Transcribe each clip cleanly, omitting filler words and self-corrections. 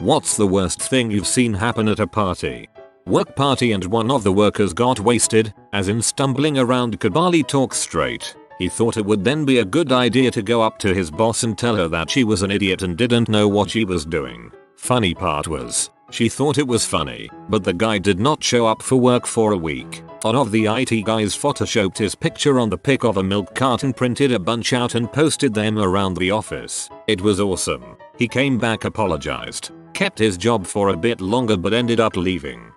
What's the worst thing you've seen happen at a party? Work party and one of the workers got wasted, as in stumbling around could barely talk straight. He thought it would then be a good idea to go up to his boss and tell her that she was an idiot and didn't know what she was doing. Funny part was, she thought it was funny, but the guy did not show up for work for a week. One of the IT guys photoshopped his picture on the pic of a milk carton, printed a bunch out and posted them around the office. It was awesome. He came back, apologized, kept his job for a bit longer but ended up leaving.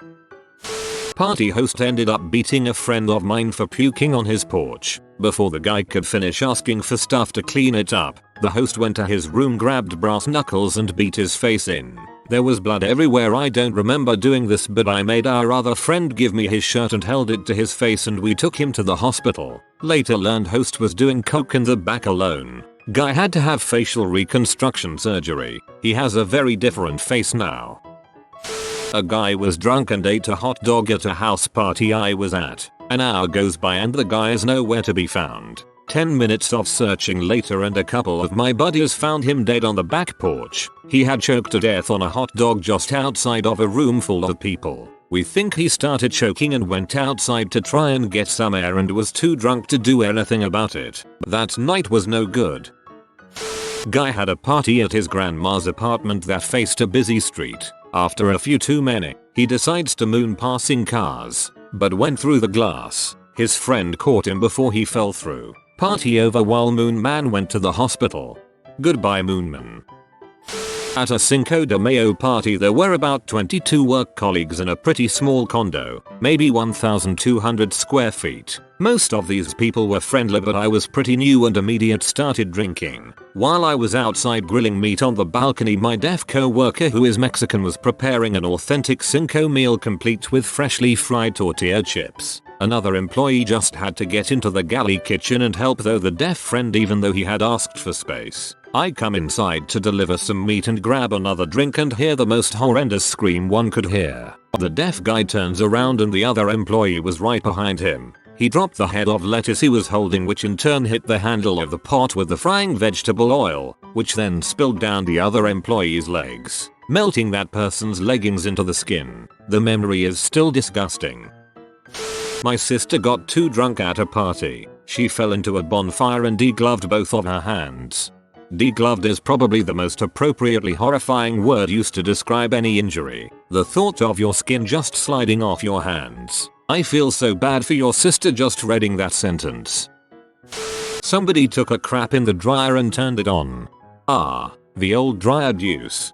Party host ended up beating a friend of mine for puking on his porch. Before the guy could finish asking for stuff to clean it up, the host went to his room, grabbed brass knuckles and beat his face in. There was blood everywhere. I don't remember doing this, but I made our other friend give me his shirt and held it to his face and we took him to the hospital. Later learned host was doing coke in the back alone. Guy had to have facial reconstruction surgery. He has a very different face now. A guy was drunk and ate a hot dog at a house party I was at. An hour goes by and the guy is nowhere to be found. 10 minutes of searching later and a couple of my buddies found him dead on the back porch. He had choked to death on a hot dog just outside of a room full of people. We think he started choking and went outside to try and get some air and was too drunk to do anything about it. That night was no good. Guy had a party at his grandma's apartment that faced a busy street. After a few too many, he decides to moon passing cars, but went through the glass. His friend caught him before he fell through. Party over while Moon Man went to the hospital. Goodbye Moon Man. At a Cinco de Mayo party there were about 22 work colleagues in a pretty small condo, maybe 1,200 square feet. Most of these people were friendly but I was pretty new and immediate started drinking. While I was outside grilling meat on the balcony, my deaf co-worker who is Mexican was preparing an authentic Cinco meal complete with freshly fried tortilla chips. Another employee just had to get into the galley kitchen and help though the deaf friend even though he had asked for space. I come inside to deliver some meat and grab another drink and hear the most horrendous scream one could hear. The deaf guy turns around and the other employee was right behind him. He dropped the head of lettuce he was holding, which in turn hit the handle of the pot with the frying vegetable oil, which then spilled down the other employee's legs, melting that person's leggings into the skin. The memory is still disgusting. My sister got too drunk at a party. She fell into a bonfire and degloved both of her hands. Degloved is probably the most appropriately horrifying word used to describe any injury. The thought of your skin just sliding off your hands. I feel so bad for your sister just reading that sentence. Somebody took a crap in the dryer and turned it on. Ah, the old dryer deuce.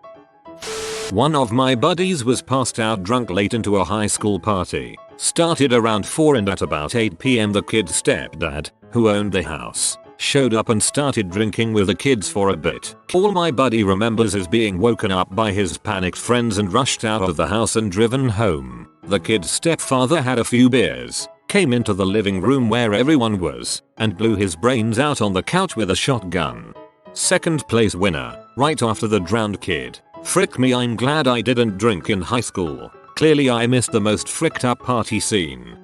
One of my buddies was passed out drunk late into a high school party. Started around 4 and at about 8 PM the kid's stepdad, who owned the house, showed up and started drinking with the kids for a bit. All my buddy remembers is being woken up by his panicked friends and rushed out of the house and driven home. The kid's stepfather had a few beers, came into the living room where everyone was, and blew his brains out on the couch with a shotgun. Second place winner, right after the drowned kid. Frick me, I'm glad I didn't drink in high school. Clearly I missed the most fricked up party scene.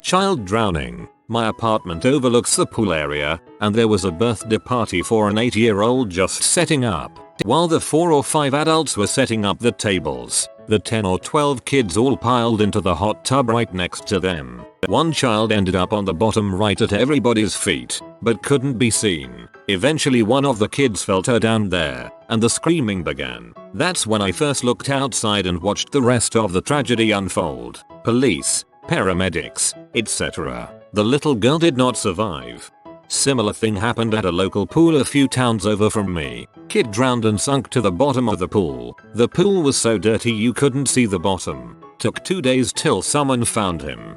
Child drowning. My apartment overlooks the pool area, and there was a birthday party for an 8-year-old just setting up. While the 4 or 5 adults were setting up the tables, the 10 or 12 kids all piled into the hot tub right next to them. One child ended up on the bottom right at everybody's feet, but couldn't be seen. Eventually one of the kids felt her down there, and the screaming began. That's when I first looked outside and watched the rest of the tragedy unfold. Police, paramedics, etc. The little girl did not survive. Similar thing happened at a local pool a few towns over from me. Kid drowned and sunk to the bottom of the pool. The pool was so dirty you couldn't see the bottom. Took 2 days till someone found him.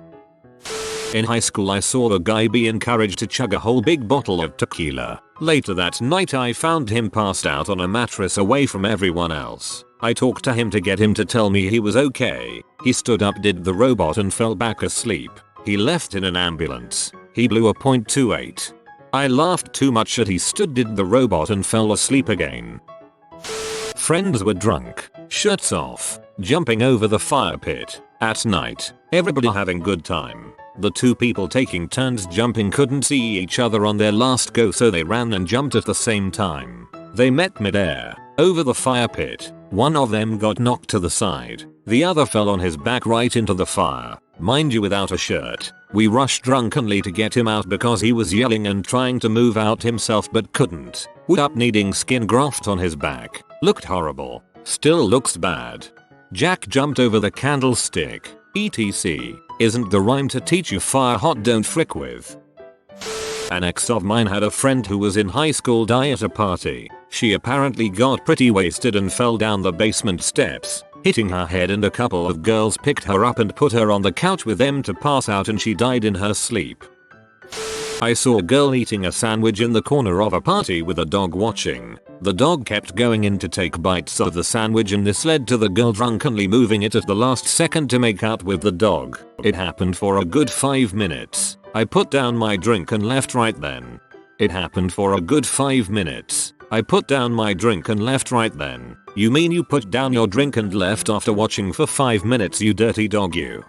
In high school I saw a guy be encouraged to chug a whole big bottle of tequila. Later that night I found him passed out on a mattress away from everyone else. I talked to him to get him to tell me he was okay. He stood up, did the robot and fell back asleep. He left in an ambulance. He blew a .28. I laughed too much at he stood, did the robot and fell asleep again. Friends were drunk, shirts off, jumping over the fire pit. At night, everybody having good time. The 2 people taking turns jumping couldn't see each other on their last go, so they ran and jumped at the same time. They met midair, over the fire pit, One of them got knocked to the side. The other fell on his back right into the fire, mind you without a shirt. We rushed drunkenly to get him out because he was yelling and trying to move out himself but couldn't. Wound up needing skin graft on his back. Looked horrible. Still looks bad. Jack jumped over the candlestick. ETC. Isn't the rhyme to teach you fire hot don't frick with. An ex of mine had a friend who was in high school die at a party. She apparently got pretty wasted and fell down the basement steps, hitting her head, and a couple of girls picked her up and put her on the couch with them to pass out, and she died in her sleep. I saw a girl eating a sandwich in the corner of a party with a dog watching. The dog kept going in to take bites of the sandwich, and this led to the girl drunkenly moving it at the last second to make out with the dog. It happened for a good 5 minutes. I put down my drink and left right then. It happened for a good 5 minutes. I put down my drink and left right then. You mean you put down your drink and left after watching for 5 minutes, you dirty dog you.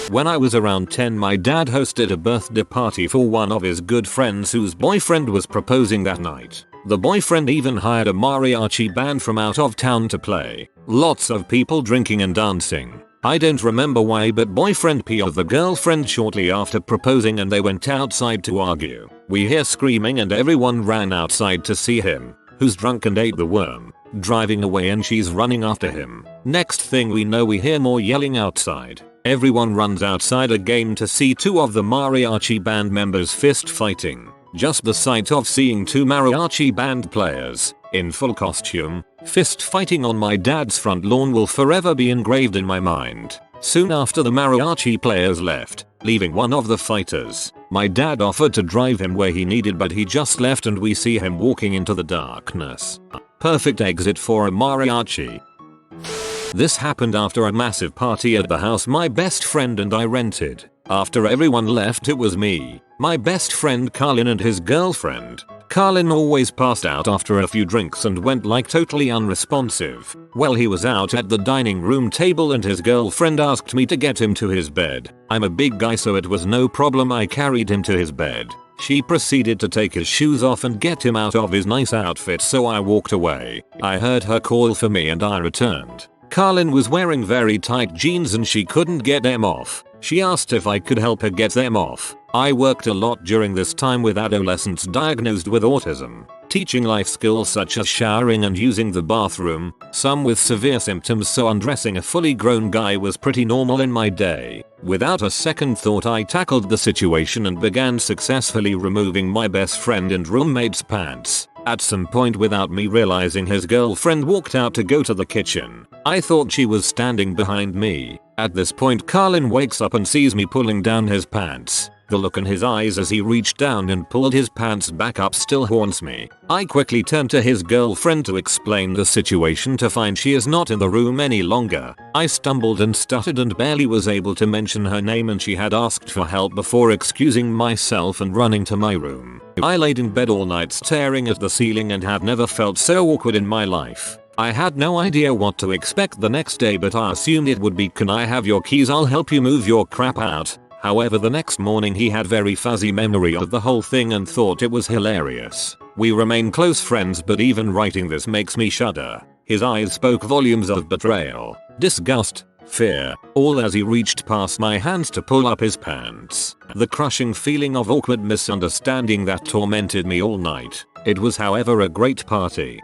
When I was around 10, my dad hosted a birthday party for one of his good friends whose boyfriend was proposing that night. The boyfriend even hired a mariachi band from out of town to play. Lots of people drinking and dancing. I don't remember why, but boyfriend PO'd the girlfriend shortly after proposing and they went outside to argue. We hear screaming and everyone ran outside to see him, who's drunk and ate the worm, driving away, and she's running after him. Next thing we know, we hear more yelling outside. Everyone runs outside again to see two of the mariachi band members fist fighting. Just the sight of seeing two mariachi band players in full costume fist fighting on my dad's front lawn will forever be engraved in my mind. Soon after, the mariachi players left, leaving one of the fighters. My dad offered to drive him where he needed, but he just left, and we see him walking into the darkness. Perfect exit for a mariachi. This happened after a massive party at the house my best friend and I rented. After everyone left, it was me, my best friend Carlin, and his girlfriend. Carlin always passed out after a few drinks and went like totally unresponsive. Well, he was out at the dining room table and his girlfriend asked me to get him to his bed. I'm a big guy, so it was no problem. I carried him to his bed. She proceeded to take his shoes off and get him out of his nice outfit, so I walked away. I heard her call for me and I returned. Carlin was wearing very tight jeans and she couldn't get them off. She asked if I could help her get them off. I worked a lot during this time with adolescents diagnosed with autism, teaching life skills such as showering and using the bathroom, some with severe symptoms, so undressing a fully grown guy was pretty normal in my day. Without a second thought, I tackled the situation and began successfully removing my best friend and roommate's pants. At some point, without me realizing, his girlfriend walked out to go to the kitchen. I thought she was standing behind me. At this point, Carlin wakes up and sees me pulling down his pants. The look in his eyes as he reached down and pulled his pants back up still haunts me. I quickly turned to his girlfriend to explain the situation, to find she is not in the room any longer. I stumbled and stuttered and barely was able to mention her name, and she had asked for help before excusing myself and running to my room. I laid in bed all night staring at the ceiling and have never felt so awkward in my life. I had no idea what to expect the next day, but I assumed it would be, "Can I have your keys? I'll help you move your crap out." However, the next morning he had very fuzzy memory of the whole thing and thought it was hilarious. We remain close friends, but even writing this makes me shudder. His eyes spoke volumes of betrayal, disgust, fear, all as he reached past my hands to pull up his pants. The crushing feeling of awkward misunderstanding that tormented me all night. It was, however, a great party.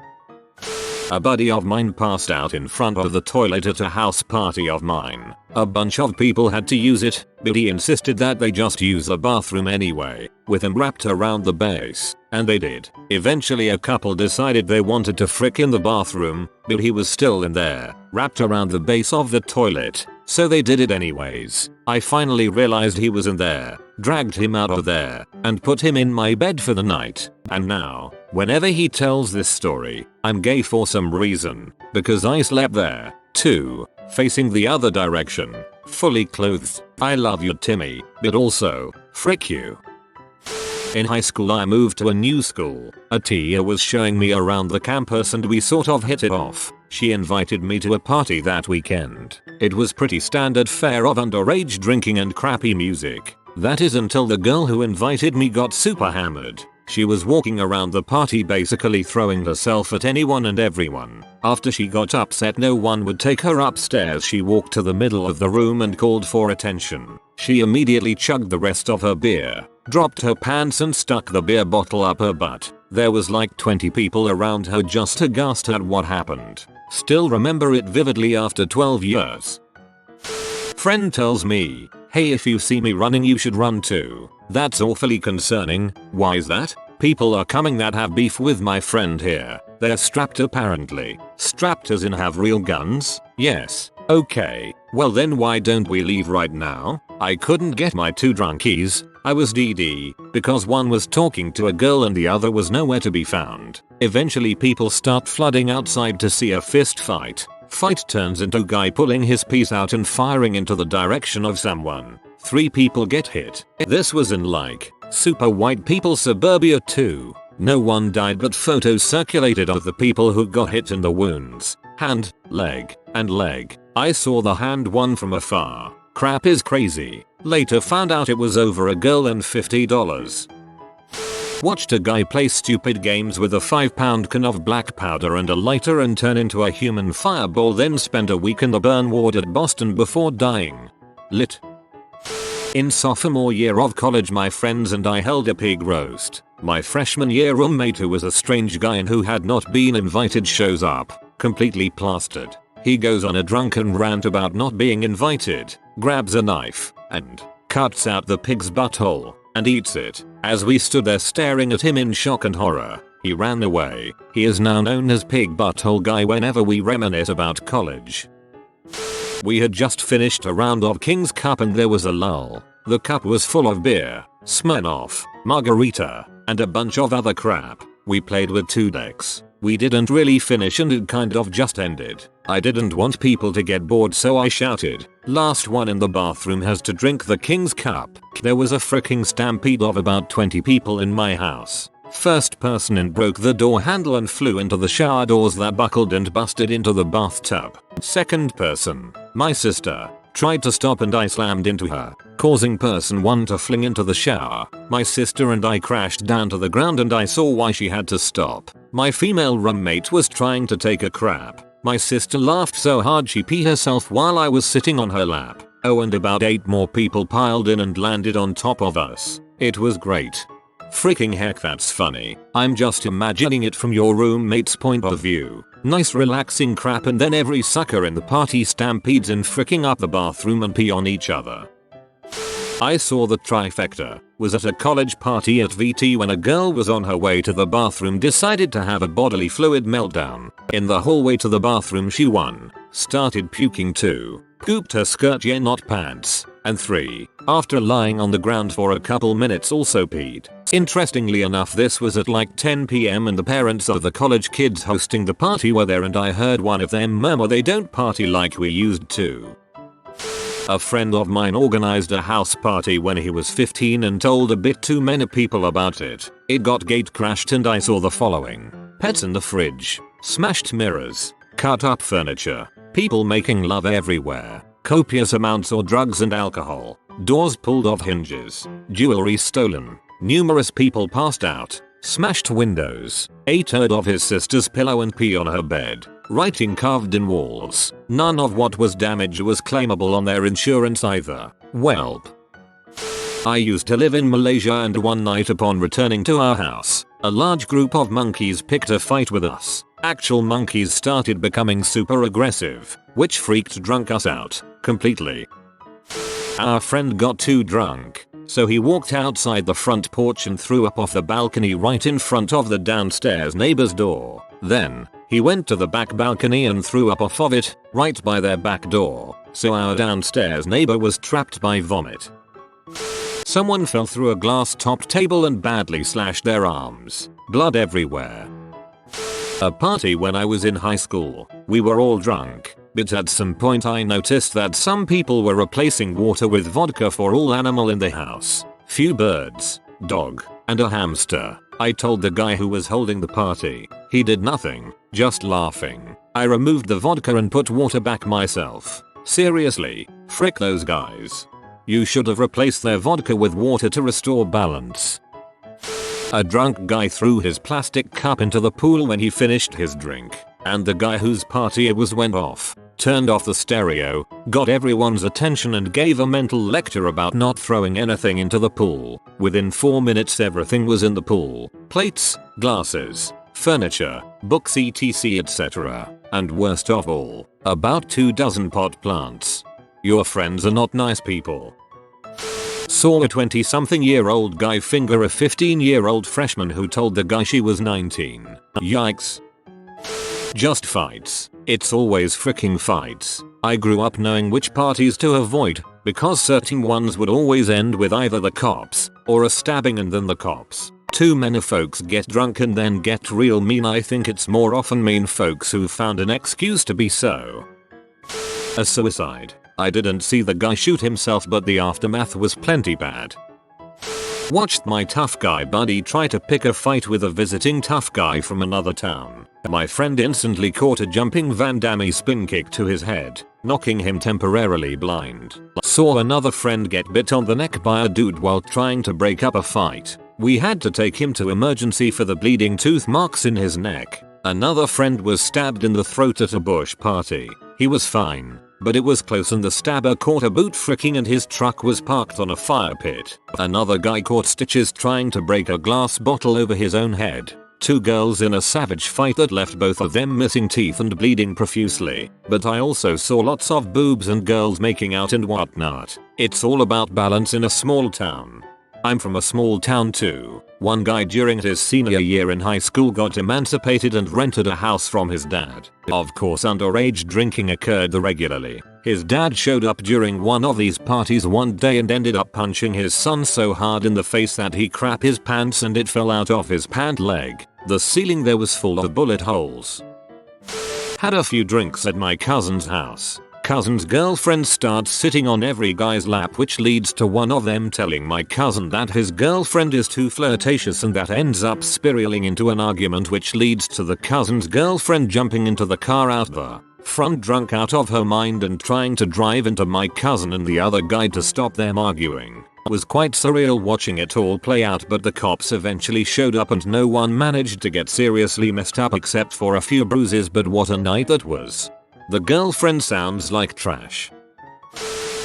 A buddy of mine passed out in front of the toilet at a house party of mine. A bunch of people had to use it, but he insisted that they just use the bathroom anyway, with him wrapped around the base. And they did. Eventually a couple decided they wanted to frick in the bathroom, but he was still in there, wrapped around the base of the toilet. So they did it anyways. I finally realized he was in there, dragged him out of there, and put him in my bed for the night. And now, whenever he tells this story, I'm gay for some reason, because I slept there, too, facing the other direction, fully clothed. I love you, Timmy, but also, frick you. In high school I moved to a new school. A tia was showing me around the campus and we sort of hit it off. She invited me to a party that weekend. It was pretty standard fare of underage drinking and crappy music. That is until the girl who invited me got super hammered. She was walking around the party basically throwing herself at anyone and everyone. After she got upset no one would take her upstairs, she walked to the middle of the room and called for attention. She immediately chugged the rest of her beer, dropped her pants and stuck the beer bottle up her butt. There was like 20 people around her just aghast at what happened. Still remember it vividly after 12 years. Friend tells me, hey, if you see me running you should run too. That's awfully concerning. Why is that? People are coming that have beef with my friend here. They're strapped apparently. Strapped as in have real guns? Yes. Okay. Well then why don't we leave right now? I couldn't get my two drunkies. I was DD because one was talking to a girl and the other was nowhere to be found. Eventually people start flooding outside to see a fist fight. Fight turns into guy pulling his piece out and firing into the direction of someone. 3 people get hit. This was in like super white people suburbia too. No one died but photos circulated of the people who got hit in the wounds. Hand, leg, and leg. I saw the hand one from afar. Crap is crazy. Later found out it was over a girl and $50. Watched a guy play stupid games with a 5-pound can of black powder and a lighter and turn into a human fireball, then spent a week in the burn ward at Boston before dying. Lit. In sophomore year of college my friends and I held a pig roast. My freshman year roommate, who was a strange guy and who had not been invited, shows up, completely plastered. He goes on a drunken rant about not being invited, grabs a knife, and cuts out the pig's butthole, and eats it. As we stood there staring at him in shock and horror, he ran away. He is now known as Pig Butthole Guy whenever we reminisce about college. We had just finished a round of King's Cup and there was a lull. The cup was full of beer, Smirnoff, margarita, and a bunch of other crap. We played with 2 decks. We didn't really finish and it kind of just ended. I didn't want people to get bored so I shouted, "Last one in the bathroom has to drink the King's Cup." There was a freaking stampede of about 20 people in my house. First person in broke the door handle and flew into the shower doors that buckled and busted into the bathtub. Second person, my sister, tried to stop and I slammed into her, causing person 1 to fling into the shower. My sister and I crashed down to the ground and I saw why she had to stop. My female roommate was trying to take a crap. My sister laughed so hard she peed herself while I was sitting on her lap. Oh, and about 8 more people piled in and landed on top of us. It was great. Freaking heck, that's funny. I'm just imagining it from your roommate's point of view. Nice relaxing crap and then every sucker in the party stampedes in freaking up the bathroom and pee on each other. I saw the trifecta. Was at a college party at VT when a girl was on her way to the bathroom decided to have a bodily fluid meltdown. In the hallway to the bathroom she 1. Started puking, 2. Pooped her skirt, yeah, not pants, and 3. After lying on the ground for a couple minutes also peed. Interestingly enough this was at like 10 PM and the parents of the college kids hosting the party were there and I heard one of them murmur, "They don't party like we used to." A friend of mine organized a house party when he was 15 and told a bit too many people about it. It got gate crashed and I saw the following: pets in the fridge, smashed mirrors, cut up furniture, people making love everywhere, copious amounts of drugs and alcohol, doors pulled off hinges, jewelry stolen, numerous people passed out, smashed windows, a turd of his sister's pillow and pee on her bed, writing carved in walls. None of what was damaged was claimable on their insurance either. Welp. I used to live in Malaysia and one night upon returning to our house, a large group of monkeys picked a fight with us. Actual monkeys started becoming super aggressive, which freaked drunk us out completely. Our friend got too drunk, so he walked outside the front porch and threw up off the balcony right in front of the downstairs neighbor's door. Then, he went to the back balcony and threw up off of it, right by their back door, so our downstairs neighbor was trapped by vomit. Someone fell through a glass-topped table and badly slashed their arms. Blood everywhere. A party when I was in high school. We were all drunk, but at some point I noticed that some people were replacing water with vodka for all animal in the house. Few birds, dog, and a hamster. I told the guy who was holding the party. He did nothing, just laughing. I removed the vodka and put water back myself. Seriously, frick those guys. You should have replaced their vodka with water to restore balance. A drunk guy threw his plastic cup into the pool when he finished his drink, and the guy whose party it was went off, turned off the stereo, got everyone's attention and gave a mental lecture about not throwing anything into the pool. Within 4 minutes everything was in the pool. Plates, glasses, furniture, books etc etc. And worst of all, about 24 pot plants. Your friends are not nice people. Saw a 20-something-year-old guy finger a 15-year-old freshman who told the guy she was 19. Yikes. Just fights. It's always freaking fights. I grew up knowing which parties to avoid, because certain ones would always end with either the cops, or a stabbing and then the cops. Too many folks get drunk and then get real mean. I think it's more often mean folks who found an excuse to be so. A suicide. I didn't see the guy shoot himself, but the aftermath was plenty bad. Watched my tough guy buddy try to pick a fight with a visiting tough guy from another town. My friend instantly caught a jumping Van Damme spin kick to his head, knocking him temporarily blind. Saw another friend get bit on the neck by a dude while trying to break up a fight. We had to take him to emergency for the bleeding tooth marks in his neck. Another friend was stabbed in the throat at a bush party. He was fine, but it was close and the stabber caught a boot fricking and his truck was parked on a fire pit. Another guy caught stitches trying to break a glass bottle over his own head. 2 girls in a savage fight that left both of them missing teeth and bleeding profusely. But I also saw lots of boobs and girls making out and whatnot. It's all about balance in a small town. I'm from a small town too. One guy during his senior year in high school got emancipated and rented a house from his dad. Of course underage drinking occurred regularly. His dad showed up during one of these parties one day and ended up punching his son so hard in the face that he crapped his pants and it fell out of his pant leg. The ceiling there was full of bullet holes. Had a few drinks at my cousin's house. Cousin's girlfriend starts sitting on every guy's lap, which leads to one of them telling my cousin that his girlfriend is too flirtatious, and that ends up spiraling into an argument which leads to the cousin's girlfriend jumping into the car out the front drunk out of her mind and trying to drive into my cousin and the other guy to stop them arguing. It was quite surreal watching it all play out, but the cops eventually showed up and no one managed to get seriously messed up except for a few bruises. But what a night that was. The girlfriend sounds like trash.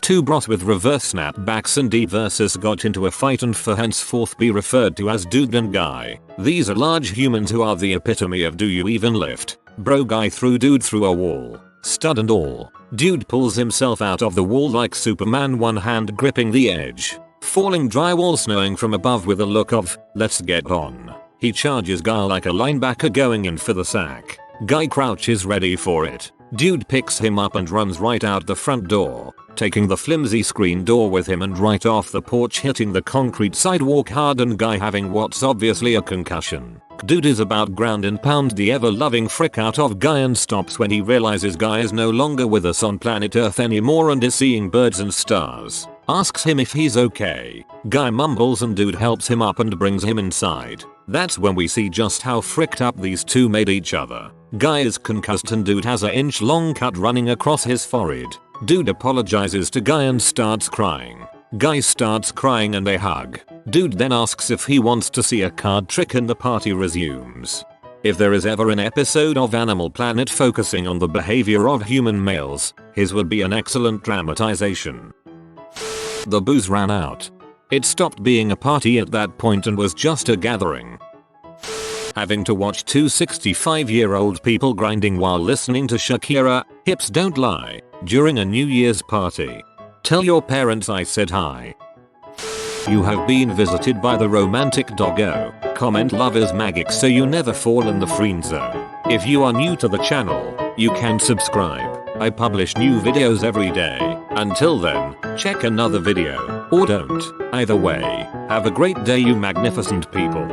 2 bros with reverse snapbacks and versus got into a fight and for henceforth be referred to as dude and guy. These are large humans who are the epitome of do you even lift. Bro guy threw dude through a wall, stud and all. Dude pulls himself out of the wall like Superman, one hand gripping the edge. Falling drywall snowing from above with a look of, let's get on. He charges guy like a linebacker going in for the sack. Guy crouches ready for it. Dude picks him up and runs right out the front door, taking the flimsy screen door with him and right off the porch, hitting the concrete sidewalk hard and guy having what's obviously a concussion. Dude is about ground and pound the ever-loving frick out of guy and stops when he realizes guy is no longer with us on planet Earth anymore and is seeing birds and stars. Asks him if he's okay. Guy mumbles and dude helps him up and brings him inside. That's when we see just how fricked up these two made each other. Guy is concussed and dude has an inch-long cut running across his forehead. Dude apologizes to guy and starts crying. Guy starts crying and they hug. Dude then asks if he wants to see a card trick and the party resumes. If there is ever an episode of Animal Planet focusing on the behavior of human males, his would be an excellent dramatization. The booze ran out. It stopped being a party at that point and was just a gathering. Having to watch 2 65-year-old people grinding while listening to Shakira, Hips Don't Lie, during a New Year's party. Tell your parents I said hi. You have been visited by the romantic doggo. Comment love is magic so you never fall in the friend zone. If you are new to the channel, you can subscribe. I publish new videos every day. Until then, check another video, or don't. Either way, have a great day you magnificent people.